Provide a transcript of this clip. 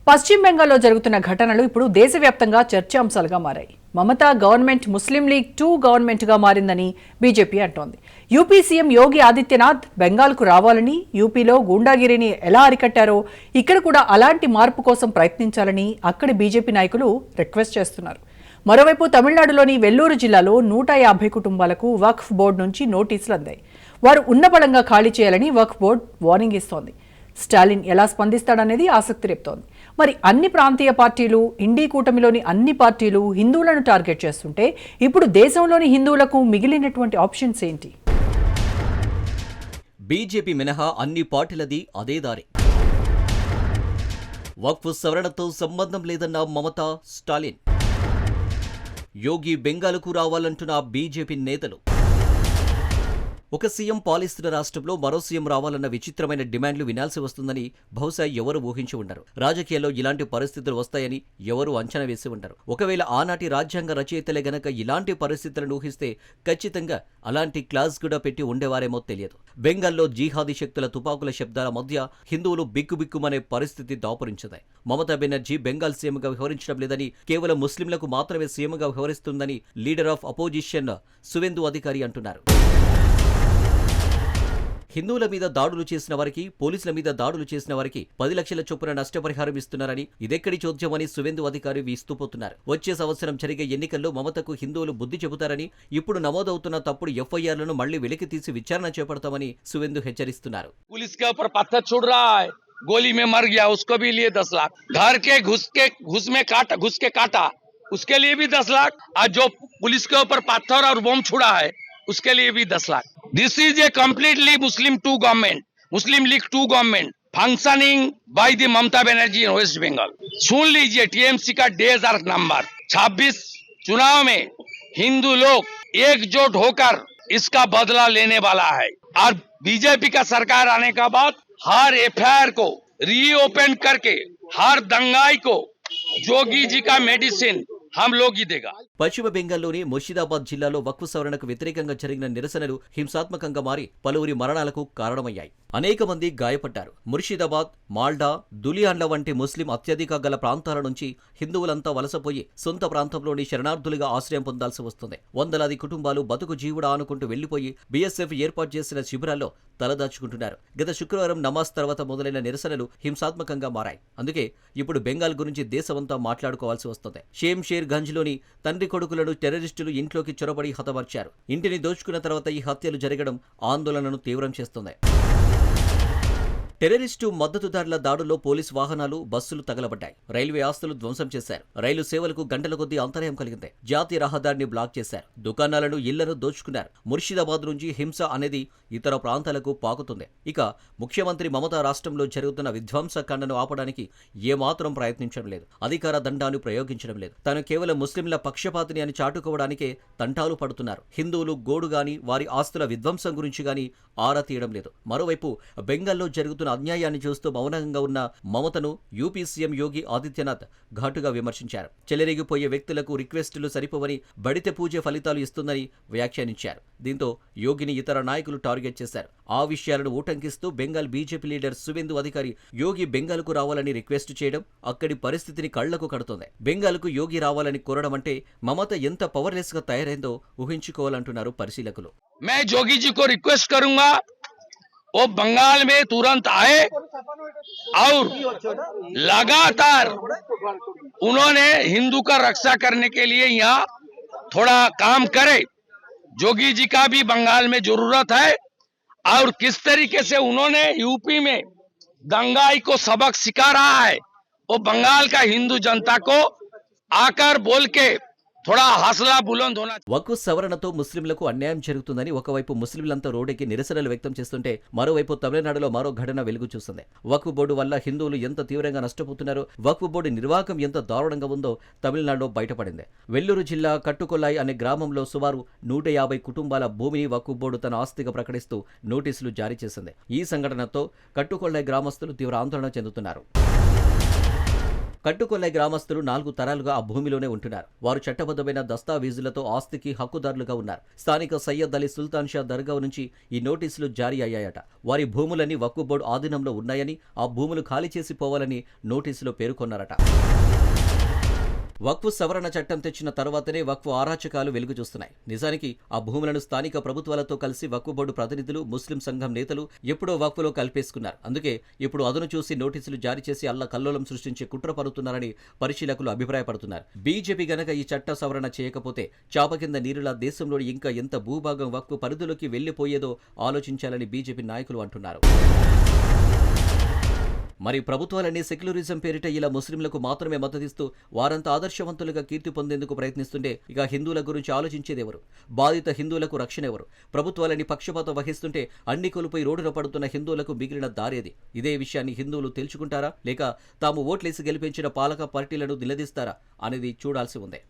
పశ్చిమ బెంగాల్లో జరుగుతున్న ఘటనలు ఇప్పుడు దేశవ్యాప్తంగా చర్చాంశాలుగా మారాయి. మమతా గవర్నమెంట్ ముస్లిం లీగ్ 2 గవర్నమెంట్గా మారిందని బీజేపీ అంటోంది. యూపీ సీఎం యోగి ఆదిత్యనాథ్ బెంగాల్కు రావాలని, యూపీలో గూండాగిరిని ఎలా అరికట్టారో ఇక్కడ కూడా అలాంటి మార్పు కోసం ప్రయత్నించాలని అక్కడి బీజేపీ నాయకులు రిక్వెస్ట్ చేస్తున్నారు. మరోవైపు తమిళనాడులోని వెల్లూరు జిల్లాలో 150 కుటుంబాలకు వక్ఫ్ బోర్డు నుంచి నోటీసులు అందాయి. వారు ఉన్నపళంగా ఖాళీ చేయాలని వక్ఫ్ బోర్డు వార్నింగ్ ఇస్తోంది. స్టాలిన్ ఎలా స్పందిస్తాడనేది ఆసక్తి రేపుతోంది. మరి అన్ని ప్రాంతీయ పార్టీలు, ఇండీ కూటమిలోని అన్ని పార్టీలు హిందువులను టార్గెట్ చేస్తుంటే ఇప్పుడు దేశంలోని హిందువులకు మిగిలినటువంటి ఆప్షన్స్ ఏంటి? బీజేపీ మినహా అన్ని పార్టీలది అదే దారి. వక్ఫ్ సవరణతో సంబంధం లేదన్న మమతా, స్టాలిన్. యోగి బెంగాల్కు రావాలంటున్న బీజేపీ నేతలు. ఒక సీఎం పాలిస్తున్న రాష్ట్రంలో మరో సీఎం రావాలన్న విచిత్రమైన డిమాండ్లు వినాల్సి వస్తుందని బహుశా ఎవరు ఊహించి ఉండరు. రాజకీయాల్లో ఇలాంటి పరిస్థితులు వస్తాయని ఎవరు అంచనా వేసి ఉండరు. ఒకవేళ ఆనాటి రాజ్యాంగ రచయితలే గనక ఇలాంటి పరిస్థితులను ఊహిస్తే ఖచ్చితంగా అలాంటి క్లాస్ కూడా పెట్టి ఉండేవారేమో తెలియదు. బెంగాల్లో జీహాదీ శక్తుల తుపాకుల శబ్దాల మధ్య హిందువులు బిక్కుబిక్కుమనే పరిస్థితి దాపురించింది. మమతా బెనర్జీ బెంగాల్ సీఎంగా వ్యవహరించడం లేదని, కేవలం ముస్లింలకు మాత్రమే సీఎంగా వ్యవహరిస్తుందని లీడర్ ఆఫ్ అపోజిషన్ సువేందు అధికారి అంటున్నారు. హిందువుల మీద దాడులు చేసిన వారికి, పోలీసుల మీద దాడులు చేసిన వారికి 10 లక్షల చొప్పున నష్టపరిహారం ఇస్తున్నారని, ఇదెక్కడి చోద్యమని సువేందు అధికారి విస్తుపోతున్నారు. వచ్చే సంవత్సరం జరిగే ఎన్నికల్లో మమతకు హిందువులు బుద్ధి చెబుతారని, ఇప్పుడు నమోదవుతున్న తప్పుడు ఎఫ్ఐఆర్లను మళ్లీ వెలికి తీసి విచారణ చేపడతామని సువేందు హెచ్చరిస్తున్నారు. गोली में मर गया, उसको भी लिए 10 लाख, घर के घुस के काटा उसके लिए भी 10 लाख, और जो पुलिस के ऊपर पत्थर और बम छुड़ा है उसके लिए भी 10 lakh. This is a completely Muslim 2 government, Muslim League 2 government functioning by the Mamata Banerjee in West Bengal. सुन लीजिए, टीएमसी का डेज आर नंबर. 26 चुनाव में हिंदू लोग एकजुट होकर इसका बदला लेने वाला है, और बीजेपी का सरकार आने का बाद हर एफआईआर को रीओपन करके हर दंगाई को जोगी जी का मेडिसिन हम लोग ही देगा. పశ్చిమ బెంగాల్లోని ముర్షిదాబాద్ జిల్లాలో వక్ఫ్ సవరణకు వ్యతిరేకంగా జరిగిన నిరసనలు హింసాత్మకంగా మారి పలువురి మరణాలకు కారణమయ్యాయి. అనేక మంది గాయపడ్డారు. ముర్షిదాబాద్, మాల్డా, దులియాన్ల వంటి ముస్లిం అత్యధిక గల ప్రాంతాల నుంచి హిందువులంతా వలసపోయి సొంత ప్రాంతంలోని శరణార్థులుగా ఆశ్రయం పొందాల్సి వస్తుంది. వందలాది కుటుంబాలు బతుకు జీవుడా అనుకుంటూ వెళ్లిపోయి బీఎస్ఎఫ్ ఏర్పాటు చేసిన శిబిరాల్లో తలదాచుకుంటున్నారు. గత శుక్రవారం నమాజ్ తర్వాత మొదలైన నిరసనలు హింసాత్మకంగా మారాయి. అందుకే ఇప్పుడు బెంగాల్ గురించి దేశమంతా మాట్లాడుకోవాల్సి వస్తుంది. షేర్ గంజ్లోని తండ్రి కొడుకులను టెర్రరిస్టులు ఇంట్లోకి చొరబడి హతమార్చారు. ఇంటిని దోచుకున్న తర్వాత ఈ హత్యలు జరగడం ఆందోళనను తీవ్రం చేస్తుంది. టెర్రరిస్టు మద్దతుదారుల దాడుల్లో పోలీసు వాహనాలు, బస్సులు తగలబడ్డాయి. రైల్వే ఆస్తులు ధ్వంసం చేశారు. రైలు సేవలకు గంటల కొద్దీ అంతరాయం కలిగింది. జాతీయ రహదారిని బ్లాక్ చేశారు. దుకాణాలను, ఇళ్లను దోచుకున్నారు. ముర్షిదాబాద్ నుంచి హింస అనేది ఇతర ప్రాంతాలకు పాకుతుంది. ఇక ముఖ్యమంత్రి మమతా రాష్ట్రంలో జరుగుతున్న విధ్వంసకాండను ఆపడానికి ఏమాత్రం ప్రయత్నించడం లేదు. అధికార దండాన్ని ప్రయోగించడం లేదు. తాను కేవలం ముస్లింల పక్షపాతిని అని చాటుకోవడానికే తంటాలు పడుతున్నారు. హిందువులు గోడు గాని, వారి ఆస్తుల విధ్వంసం గురించి గాని ఆరా తీయడం లేదు. మరోవైపు బెంగాల్లో జరుగుతున్న అన్యాయాన్ని చూస్తూ మౌనంగా ఉన్న మమతను యూపీ సీఎం యోగి ఆదిత్యనాథ్ ఘాటుగా విమర్శించారు. చెలరేగిపోయే వ్యక్తులకు రిక్వెస్టులు సరిపోవని, బడితే పూజ ఫలితాలు ఇస్తుందని వ్యాఖ్యానించారు. దీంతో యోగిని ఇతర నాయకులు టార్గెట్ చేశారు. ఆ విషయాలను ఊటంకిస్తూ బెంగాల్ బీజేపీ లీడర్ సువేందు అధికారి యోగి బెంగాల్కు రావాలని రిక్వెస్ట్ చేయడం అక్కడి పరిస్థితిని కళ్లకు కడుతోంది. బెంగాల్కు యోగి రావాలని కోరడం అంటే మమత ఎంత పవర్లెస్ గా తయారైందో ఊహించుకోవాలంటున్నారు పరిశీలకులు. मैं जोगी जी को रिक्वेस्ट करूंगा, वो बंगाल में तुरंत आए और लगातार उन्होंने हिंदू का रक्षा करने के लिए यहाँ थोड़ा काम करे. जोगी जी का भी बंगाल में जरूरत है, और किस तरीके से उन्होंने यूपी में दंगाई को सबक सिखा रहा है, वो बंगाल का हिंदू जनता को आकर बोल के थोड़ा हौसला बुलंद होना. వక్ఫ్ సవరణతో ముస్లింలకు అన్యాయం జరుగుతుందని ఒకవైపు ముస్లింలంతా రోడ్డెక్కి నిరసనలు వ్యక్తం చేస్తుంటే మరోవైపు తమిళనాడులో మరో ఘటన వెలుగు చూస్తుంది. వక్ఫ్ బోర్డు వల్ల హిందువులు ఎంత తీవ్రంగా నష్టపోతున్నారో, వక్ఫ్ బోర్డు నిర్వాహకం ఎంత దారుణంగా ఉందో తమిళనాడులో బయటపడింది. వెల్లూరు జిల్లా కట్టుకొల్లాయి అనే గ్రామంలో సుమారు 150 కుటుంబాల భూమిని వక్ఫ్ బోర్డు తన ఆస్తిగా ప్రకటిస్తూ నోటీసులు జారీ చేసింది. ఈ సంఘటనతో కట్టుకొల్లాయి గ్రామస్తులు తీవ్ర ఆందోళన చెందుతున్నారు. కట్టుకొల్లై గ్రామస్తులు 4 తరాలుగా ఆ భూమిలోనే ఉంటున్నారు. వారు చట్టబద్ధమైన దస్తావేజులతో ఆస్తికి హక్కుదారులుగా ఉన్నారు. స్థానిక సయ్యద్ అలీ సుల్తాన్ షా దర్గా నుంచి ఈ నోటీసులు జారీ అయ్యాయట. వారి భూములన్నీ వక్ఫ్ బోర్డు ఆధీనంలో ఉన్నాయని, ఆ భూములు ఖాళీ చేసి పోవాలని నోటీసులో పేర్కొన్నారట. వక్ఫ్ సవరణ చట్టం తెచ్చిన తర్వాతనే వక్ఫ్ అరాచకాలు వెలుగు చూస్తున్నాయి. నిజానికి ఆ భూములను స్థానిక ప్రభుత్వాలతో కలిసి వక్ఫ్ బోర్డు ప్రతినిధులు, ముస్లిం సంఘం నేతలు ఎప్పుడో వక్ఫ్లో కలిపేసుకున్నారు. అందుకే ఇప్పుడు అదను చూసి నోటీసులు జారీ చేసి అల్లకల్లోలం సృష్టించే కుట్ర పడుతున్నారని పరిశీలకులు అభిప్రాయపడుతున్నారు. బీజేపీ గనక ఈ చట్ట సవరణ చేయకపోతే చాప కింద నీరులా దేశంలోని ఇంకా ఎంత భూభాగం వక్ఫ్ పరిధిలోకి వెళ్లిపోయేదో ఆలోచించాలని బీజేపీ నాయకులు అంటున్నారు. మరి ప్రభుత్వాలన్నీ సెక్యులరిజం పేరిట ఇలా ముస్లింలకు మాత్రమే మద్దతిస్తూ వారంతా ఆదర్శవంతులుగా కీర్తి పొందేందుకు ప్రయత్నిస్తుంటే ఇక హిందువుల గురించి ఆలోచించేదెవరు? బాధిత హిందువులకు రక్షణ ఎవరు? ప్రభుత్వాలన్నీ పక్షపాతం వహిస్తుంటే అన్ని కోల్పోయి రోడ్డున పడుతున్న హిందువులకు మిగిలిన దారేది? ఇదే విషయాన్ని హిందువులు తెలుసుకుంటారా, లేక తాము ఓట్లేసి గెలిపించిన పాలక పార్టీలను నిలదీస్తారా అనేది చూడాల్సి ఉంది.